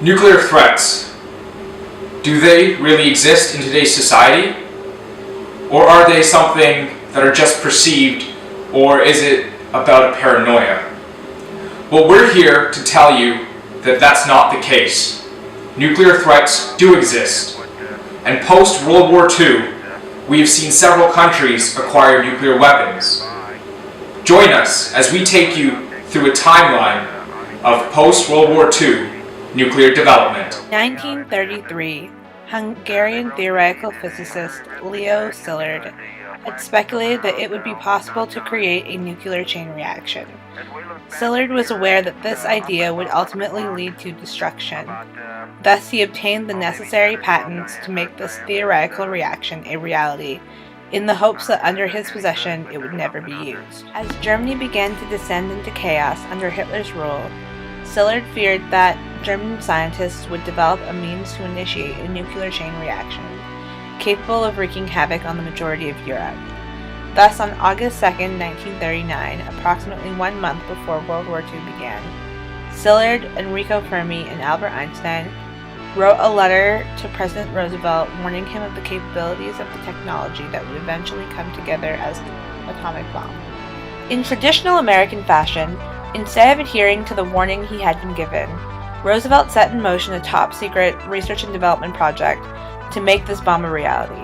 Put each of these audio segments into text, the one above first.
Nuclear threats. Do they really exist in today's society? Or are they something that are just perceived, or is it about a paranoia? Well, we're here to tell you that that's not the case. Nuclear threats do exist. And post-World War II, we have seen several countries acquire nuclear weapons. Join us as we take you through a timeline of post-World War II nuclear development. 1933, Hungarian theoretical physicist Leo Szilard had speculated that it would be possible to create a nuclear chain reaction. Szilard was aware that this idea would ultimately lead to destruction. Thus, he obtained the necessary patents to make this theoretical reaction a reality, in the hopes that under his possession it would never be used. As Germany began to descend into chaos under Hitler's rule, Szilard feared that German scientists would develop a means to initiate a nuclear chain reaction, capable of wreaking havoc on the majority of Europe. Thus, on August 2, 1939, approximately 1 month before World War II began, Szilard, Enrico Fermi, and Albert Einstein wrote a letter to President Roosevelt warning him of the capabilities of the technology that would eventually come together as the atomic bomb. In traditional American fashion, instead of adhering to the warning he had been given, Roosevelt set in motion a top-secret research and development project to make this bomb a reality.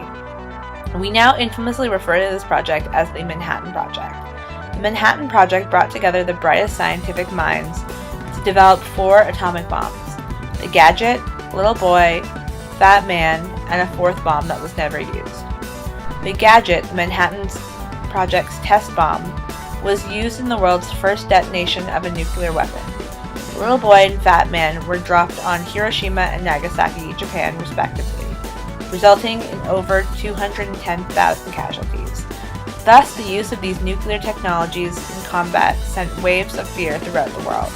We now infamously refer to this project as the Manhattan Project. The Manhattan Project brought together the brightest scientific minds to develop 4 atomic bombs: the Gadget, Little Boy, Fat Man, and a 4th bomb that was never used. The Gadget, the Manhattan Project's test bomb, was used in the world's first detonation of a nuclear weapon. Little Boy and Fat Man were dropped on Hiroshima and Nagasaki, Japan, respectively, resulting in over 210,000 casualties. Thus, the use of these nuclear technologies in combat sent waves of fear throughout the world.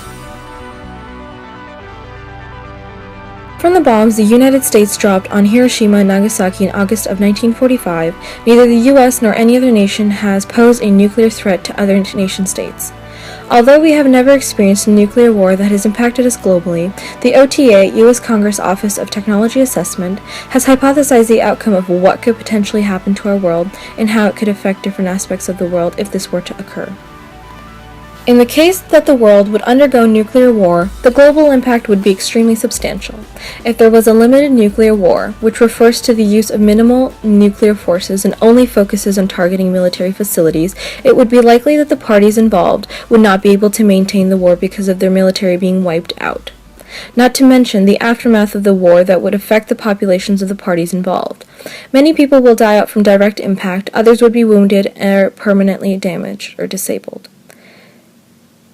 From the bombs the United States dropped on Hiroshima and Nagasaki in August of 1945, neither the U.S. nor any other nation has posed a nuclear threat to other nation-states. Although we have never experienced a nuclear war that has impacted us globally, the OTA, U.S. Congress Office of Technology Assessment, has hypothesized the outcome of what could potentially happen to our world and how it could affect different aspects of the world if this were to occur. In the case that the world would undergo nuclear war, the global impact would be extremely substantial. If there was a limited nuclear war, which refers to the use of minimal nuclear forces and only focuses on targeting military facilities, it would be likely that the parties involved would not be able to maintain the war because of their military being wiped out. Not to mention the aftermath of the war that would affect the populations of the parties involved. Many people will die out from direct impact, others would be wounded or permanently damaged or disabled.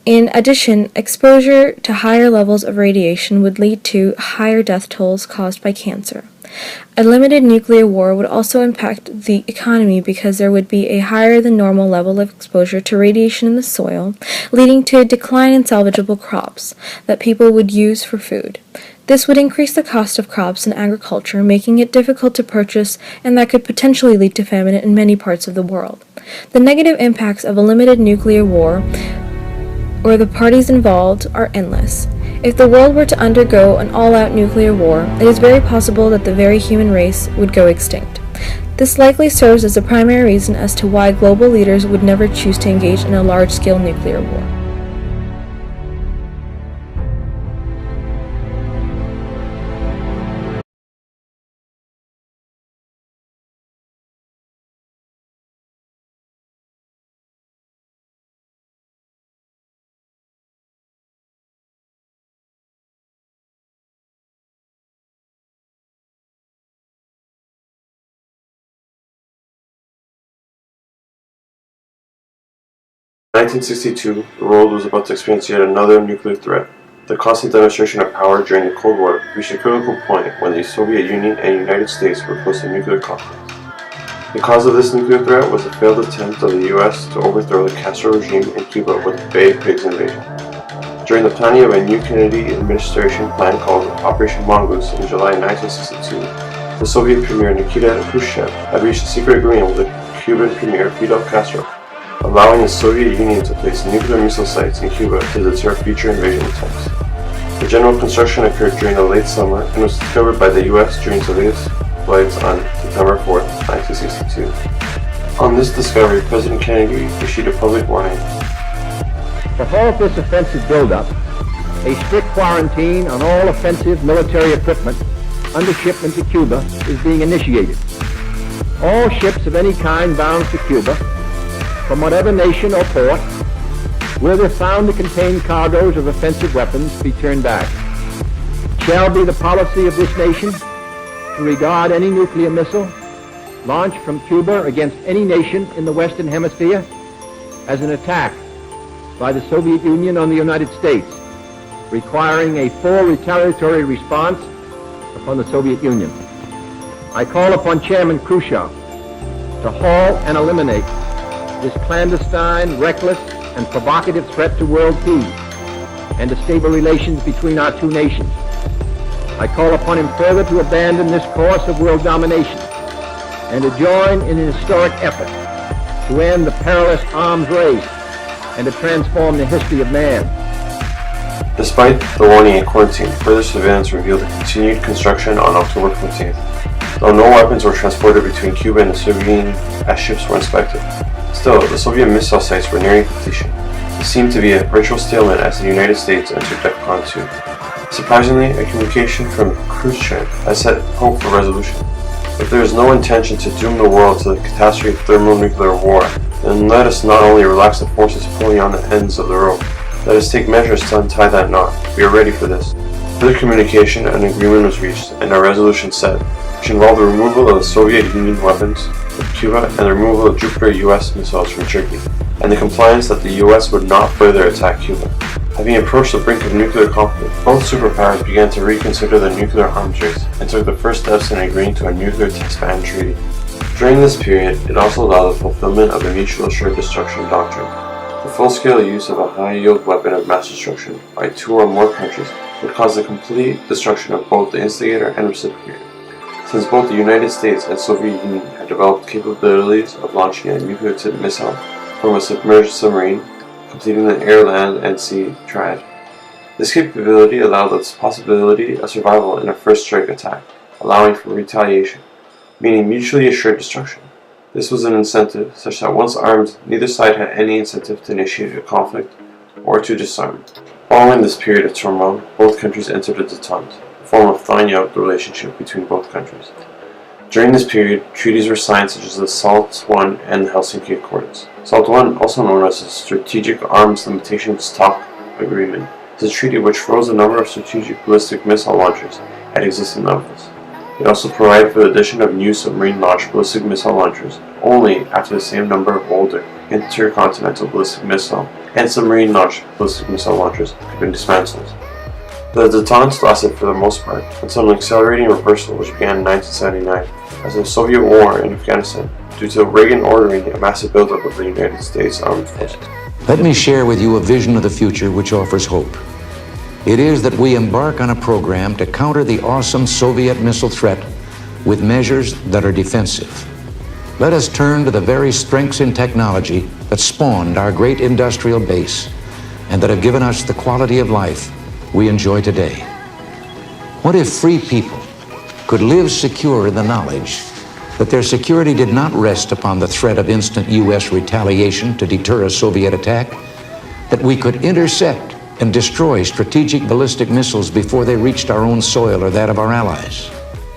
In addition, exposure to higher levels of radiation would lead to higher death tolls caused by cancer. A limited nuclear war would also impact the economy because there would be a higher than normal level of exposure to radiation in the soil, leading to a decline in salvageable crops that people would use for food. This would increase the cost of crops and agriculture, making it difficult to purchase, and that could potentially lead to famine in many parts of the world. The negative impacts of a limited nuclear war or the parties involved are endless. If the world were to undergo an all-out nuclear war, it is very possible that the very human race would go extinct. This likely serves as a primary reason as to why global leaders would never choose to engage in a large-scale nuclear war. In 1962, the world was about to experience yet another nuclear threat. The constant demonstration of power during the Cold War reached a critical point when the Soviet Union and United States were close to nuclear conflict. The cause of this nuclear threat was a failed attempt of the U.S. to overthrow the Castro regime in Cuba with the Bay of Pigs invasion. During the planning of a new Kennedy administration plan called Operation Mongoose in July 1962, the Soviet Premier Nikita Khrushchev had reached a secret agreement with the Cuban Premier Fidel Castro, allowing the Soviet Union to place nuclear missile sites in Cuba to deter future invasion attempts. The The general construction occurred during the late summer and was discovered by the U.S. during its latest flights on September 4, 1962. On this discovery, President Kennedy issued a public warning. To halt this offensive buildup, a strict quarantine on all offensive military equipment under shipment to Cuba is being initiated. All ships of any kind bound to Cuba, from whatever nation or port, will, if found to contain cargoes of offensive weapons, be turned back. It shall be the policy of this nation to regard any nuclear missile launched from Cuba against any nation in the Western Hemisphere as an attack by the Soviet Union on the United States, requiring a full retaliatory response upon the Soviet Union. I call upon Chairman Khrushchev to halt and eliminate this clandestine, reckless, and provocative threat to world peace and to stable relations between our two nations. I call upon him further to abandon this course of world domination and to join in an historic effort to end the perilous arms race and to transform the history of man. Despite the warning and quarantine, further surveillance revealed the continued construction on October 14th. Though no weapons were transported between Cuba and the Soviet Union as ships were inspected, still, the Soviet missile sites were nearing completion. It seemed to be a virtual stalemate as the United States entered DEFCON 2. Surprisingly, a communication from Khrushchev has set hope for resolution. If there is no intention to doom the world to the catastrophe of thermonuclear war, then let us not only relax the forces pulling on the ends of the rope, let us take measures to untie that knot. We are ready for this. Further communication and agreement was reached, and a resolution set, which involved the removal of the Soviet Union weapons from Cuba and the removal of Jupiter U.S. missiles from Turkey, and the compliance that the U.S. would not further attack Cuba. Having approached the brink of nuclear conflict, both superpowers began to reconsider the nuclear arms race and took the first steps in agreeing to a nuclear test ban treaty. During this period, it also allowed the fulfillment of the mutual assured destruction doctrine. The full-scale use of a high-yield weapon of mass destruction by two or more countries would cause the complete destruction of both the instigator and reciprocator. Since both the United States and Soviet Union had developed capabilities of launching a nuclear-tipped missile from a submerged submarine, completing the air, land, and sea triad. This capability allowed the possibility of survival in a first strike attack, allowing for retaliation, meaning mutually assured destruction. This was an incentive such that once armed, neither side had any incentive to initiate a conflict or to disarm. Following this period of turmoil, both countries entered a détente, a form of thawing out the relationship between both countries. During this period, treaties were signed such as the SALT I and the Helsinki Accords. SALT I, also known as the Strategic Arms Limitations Talk Agreement, is a treaty which froze the number of strategic ballistic missile launchers at existing levels. It also provided for the addition of new submarine-launched ballistic missile launchers only after the same number of older intercontinental ballistic missile and submarine-launched ballistic missile launchers had been dismantled. The détente lasted for the most part until an accelerating reversal which began in 1979 as the Soviet war in Afghanistan due to Reagan ordering a massive buildup of the United States armed forces. Let me share with you a vision of the future which offers hope. It is that we embark on a program to counter the awesome Soviet missile threat with measures that are defensive. Let us turn to the very strengths in technology that spawned our great industrial base and that have given us the quality of life we enjoy today. What if free people could live secure in the knowledge that their security did not rest upon the threat of instant U.S. retaliation to deter a Soviet attack, that we could intercept and destroy strategic ballistic missiles before they reached our own soil or that of our allies?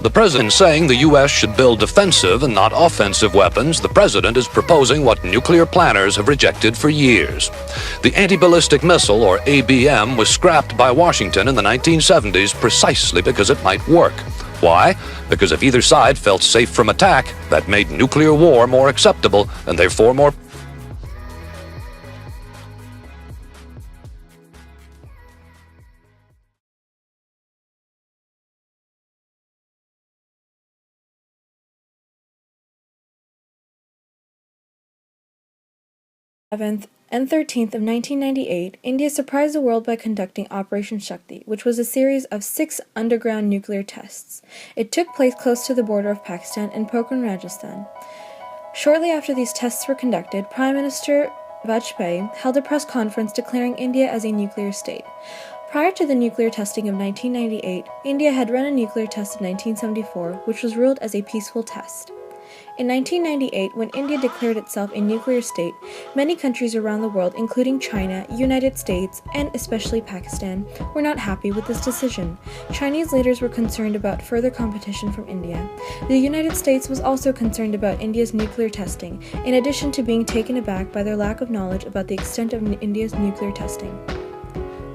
The president saying the U.S. should build defensive and not offensive weapons, the president is proposing what nuclear planners have rejected for years. The anti-ballistic missile, or ABM, was scrapped by Washington in the 1970s precisely because it might work. Why? Because if either side felt safe from attack, that made nuclear war more acceptable and therefore more and 13th of 1998, India surprised the world by conducting Operation Shakti, which was a series of 6 underground nuclear tests. It took place close to the border of Pakistan in Pokhran, Rajasthan. Shortly after these tests were conducted, Prime Minister WWII held a press conference declaring India as a nuclear state. Prior to the nuclear testing of 1998, India had run a nuclear test in 1974, which was ruled as a peaceful test. In 1998, when India declared itself a nuclear state, many countries around the world, including China, United States, and especially Pakistan, were not happy with this decision. Chinese leaders were concerned about further competition from India. The United States was also concerned about India's nuclear testing, in addition to being taken aback by their lack of knowledge about the extent of India's nuclear testing.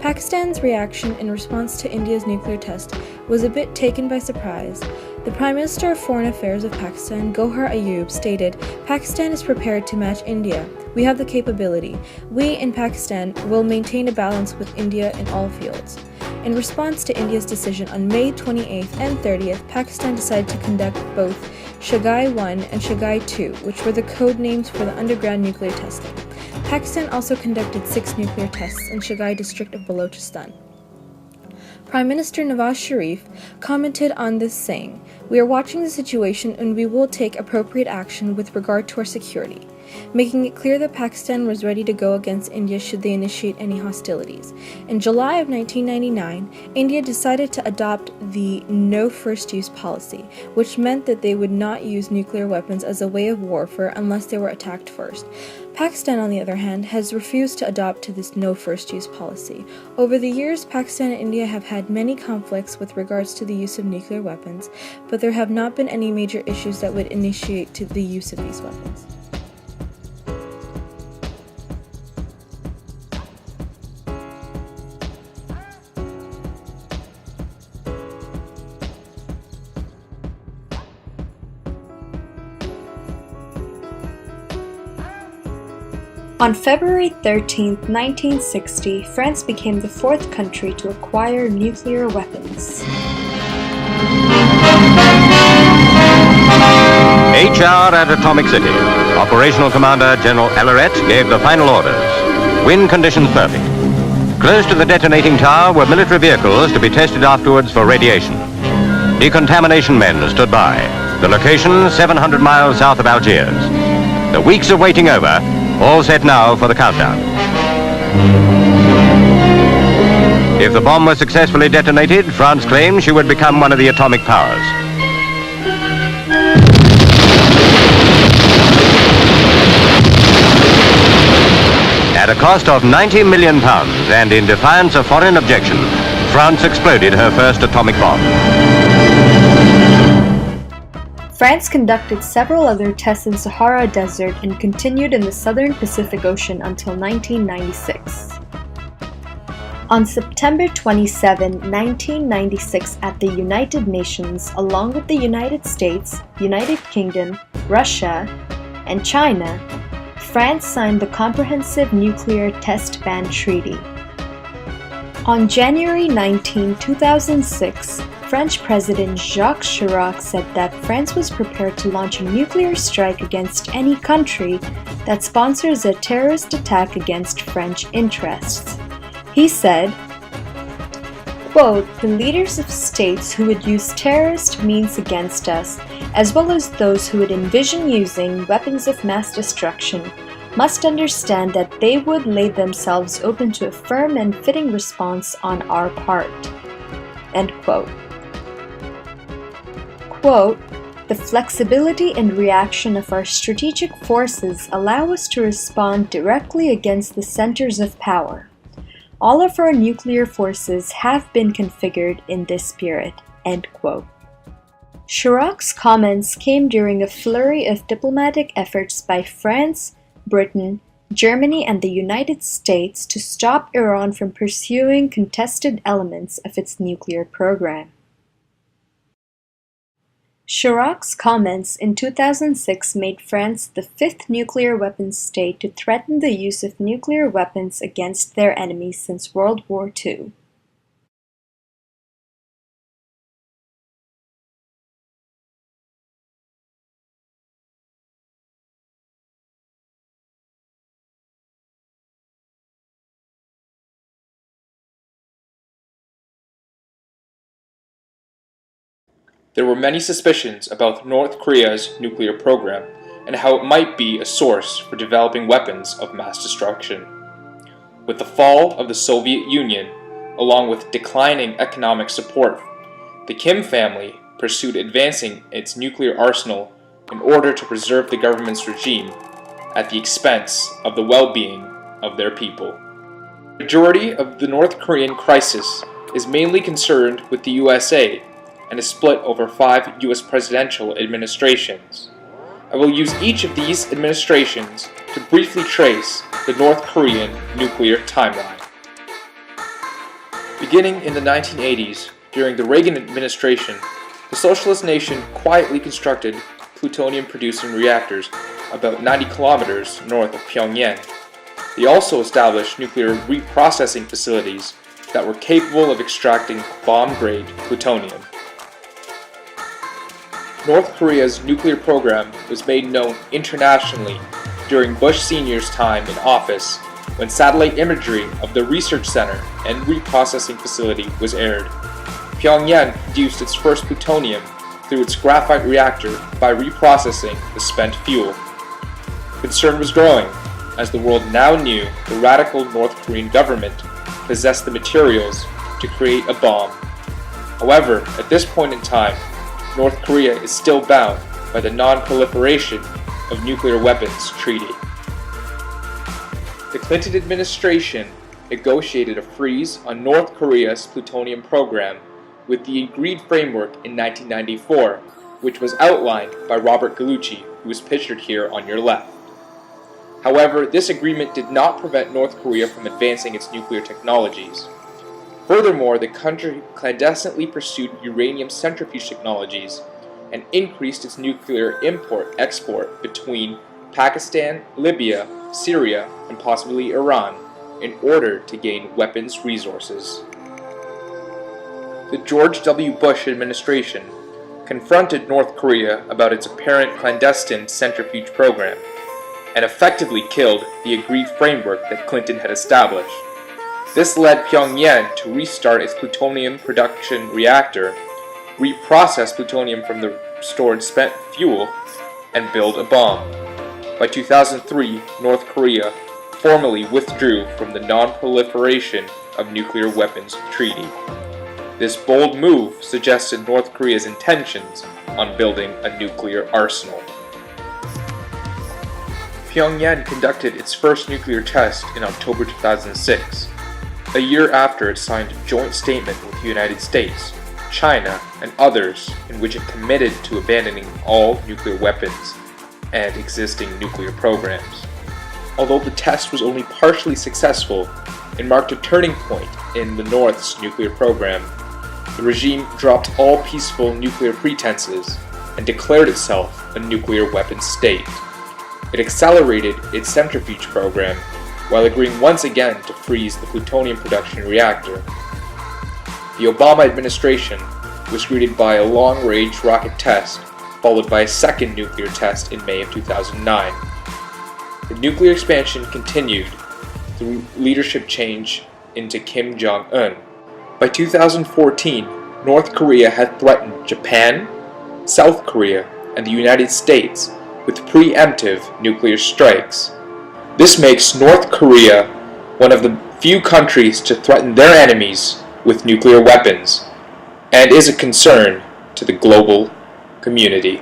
Pakistan's reaction in response to India's nuclear test was a bit taken by surprise. The Prime Minister of Foreign Affairs of Pakistan, Gohar Ayub, stated, "Pakistan is prepared to match India. We have the capability. We in Pakistan will maintain a balance with India in all fields." In response to India's decision on May 28th and 30th, Pakistan decided to conduct both Shagai-1 and Shagai-2, which were the code names for the underground nuclear testing. Pakistan also conducted 6 nuclear tests in Shagai district of Balochistan. Prime Minister Nawaz Sharif commented on this saying, "We are watching the situation and we will take appropriate action with regard to our security," making it clear that Pakistan was ready to go against India should they initiate any hostilities. In July of 1999, India decided to adopt the no first use policy, which meant that they would not use nuclear weapons as a way of warfare unless they were attacked first. Pakistan, on the other hand, has refused to adopt to this no first use policy. Over the years, Pakistan and India have had many conflicts with regards to the use of nuclear weapons, but there have not been any major issues that would initiate to the use of these weapons. On February 13, 1960, France became the 4th country to acquire nuclear weapons. HR at Atomic City. Operational Commander General Allaret gave the final orders. Wind conditions perfect. Close to the detonating tower were military vehicles to be tested afterwards for radiation. Decontamination men stood by. The location, 700 miles south of Algiers. The weeks of waiting over, all set now for the countdown. If the bomb was successfully detonated, France claimed she would become one of the atomic powers. At a cost of £90 million and in defiance of foreign objection, France exploded her first atomic bomb. France conducted several other tests in Sahara Desert and continued in the southern Pacific Ocean until 1996. On September 27, 1996, at the United Nations, along with the United States, United Kingdom, Russia, and China, France signed the Comprehensive Nuclear Test Ban Treaty. On January 19, 2006, French President Jacques Chirac said that France was prepared to launch a nuclear strike against any country that sponsors a terrorist attack against French interests. He said, quote, "The leaders of states who would use terrorist means against us, as well as those who would envision using weapons of mass destruction, must understand that they would lay themselves open to a firm and fitting response on our part." End quote. Quote, "The flexibility and reaction of our strategic forces allow us to respond directly against the centers of power. All of our nuclear forces have been configured in this spirit." End quote. Chirac's comments came during a flurry of diplomatic efforts by France, Britain, Germany, and the United States to stop Iran from pursuing contested elements of its nuclear program. Chirac's comments in 2006 made France the 5th nuclear weapons state to threaten the use of nuclear weapons against their enemies since World War II. There were many suspicions about North Korea's nuclear program and how it might be a source for developing weapons of mass destruction. With the fall of the Soviet Union, along with declining economic support. The Kim family pursued advancing its nuclear arsenal in order to preserve the government's regime at the expense of the well-being of their people. The majority of the North Korean crisis is mainly concerned with the USA and is split over 5 US presidential administrations. I will use each of these administrations to briefly trace the North Korean nuclear timeline. Beginning in the 1980s, during the Reagan administration, the socialist nation quietly constructed plutonium-producing reactors about 90 kilometers north of Pyongyang. They also established nuclear reprocessing facilities that were capable of extracting bomb-grade plutonium. North Korea's nuclear program was made known internationally during Bush Sr.'s time in office, when satellite imagery of the research center and reprocessing facility was aired. Pyongyang produced its first plutonium through its graphite reactor by reprocessing the spent fuel. Concern was growing, as the world now knew the radical North Korean government possessed the materials to create a bomb. However, at this point in time, North Korea is still bound by the Non-Proliferation of Nuclear Weapons Treaty. The Clinton administration negotiated a freeze on North Korea's plutonium program with the agreed framework in 1994, which was outlined by Robert Gallucci, who is pictured here on your left. However, this agreement did not prevent North Korea from advancing its nuclear technologies. Furthermore, the country clandestinely pursued uranium centrifuge technologies and increased its nuclear import-export between Pakistan, Libya, Syria, and possibly Iran in order to gain weapons resources. The George W. Bush administration confronted North Korea about its apparent clandestine centrifuge program and effectively killed the agreed framework that Clinton had established. This led Pyongyang to restart its plutonium production reactor, reprocess plutonium from the stored spent fuel, and build a bomb. By 2003, North Korea formally withdrew from the Non-Proliferation of Nuclear Weapons Treaty. This bold move suggested North Korea's intentions on building a nuclear arsenal. Pyongyang conducted its first nuclear test in October 2006, a year after it signed a joint statement with the United States, China, and others in which it committed to abandoning all nuclear weapons and existing nuclear programs. Although the test was only partially successful, it marked a turning point in the North's nuclear program. The regime dropped all peaceful nuclear pretenses and declared itself a nuclear weapons state. It accelerated its centrifuge program while agreeing once again to freeze the plutonium production reactor. The Obama administration was greeted by a long-range rocket test, followed by a second nuclear test in May of 2009. The nuclear expansion continued through leadership change into Kim Jong-un. By 2014, North Korea had threatened Japan, South Korea, and the United States with preemptive nuclear strikes. This makes North Korea one of the few countries to threaten their enemies with nuclear weapons, and is a concern to the global community.